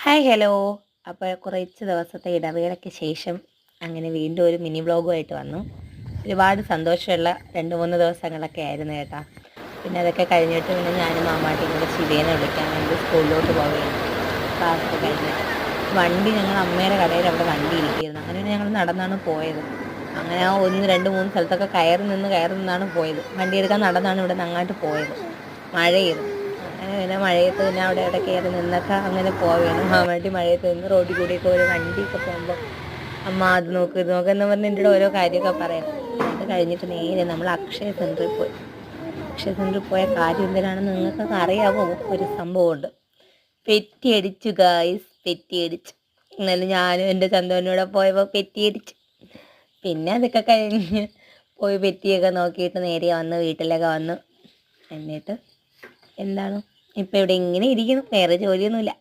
Hi hello. അപ്പോൾ കുറച്ച് ദിവസത്തെ ഇടവേളയ്ക്ക് ശേഷം അങ്ങനെ വീണ്ടും ഒരു മിനി വ്ളോഗുമായിട്ട് വന്നു. ഒരുപാട് സന്തോഷമുള്ള 2-3 ദിവസങ്ങളൊക്കെ ആയിരുന്നു കേട്ടോ. പിന്നെ അതൊക്കെ കഴിഞ്ഞിട്ട് പിന്നെ ഞാനും മാമാട്ടിയും കൂടെ ശിവേനെ വിളിക്കാൻ വേണ്ടി സ്കൂളിലോട്ട് പോവുകയാണ്. ക്ലാസ്സൊക്കെ കഴിഞ്ഞിട്ട് ഞങ്ങൾ അമ്മയുടെ കടയിൽ അവിടെ വണ്ടി ഇരിക്കുകയായിരുന്നു. അങ്ങനെ ഞങ്ങൾ നടന്നാണ് പോയത്. അങ്ങനെ ആ 1, 2, 3 സ്ഥലത്തൊക്കെ കയറി നിന്നാണ് പോയത്. വണ്ടി എടുക്കാൻ നടന്നാണ് ഇവിടെ നിന്ന് അങ്ങോട്ട് പോയത്. മഴയായിരുന്നു. അങ്ങനെ പിന്നെ മഴയത്ത് പിന്നെ അവിടെ കയറി നിന്നൊക്കെ അങ്ങനെ പോവുകയാണ്. മാമാട്ടി മഴയത്ത് നിന്ന് റോഡിൽ കൂടിയൊക്കെ ഒരു വണ്ടിയൊക്കെ പോകുമ്പോൾ അമ്മ അത് നോക്ക് ഇത് നോക്ക് എന്ന് പറഞ്ഞ് എൻ്റെ ഓരോ കാര്യമൊക്കെ പറയാം. അത് കഴിഞ്ഞിട്ട് നേരെ നമ്മൾ അക്ഷയ സെൻറ്ററിൽ പോയി. അക്ഷയ സെൻറ്ററിൽ പോയ കാര്യം എന്തിനാണെന്ന് നിങ്ങൾക്കൊക്കെ അറിയാമോ? ഒരു സംഭവമുണ്ട്. പെറ്റിയടിച്ചു ഗായ്സ്, പെറ്റിയടിച്ചു. എന്നാലും ഞാനും എൻ്റെ ചന്തവനൂടെ പോയപ്പോൾ പെറ്റിയടിച്ചു. പിന്നെ അതൊക്കെ കഴിഞ്ഞ് പോയി പെറ്റിയൊക്കെ നോക്കിയിട്ട് നേരെ വന്ന് വീട്ടിലൊക്കെ വന്നു. എന്നിട്ട് എന്താണ് ഇപ്പം ഇവിടെ ഇങ്ങനെ ഇരിക്കുന്നു, വേറെ ജോലിയൊന്നുമില്ല.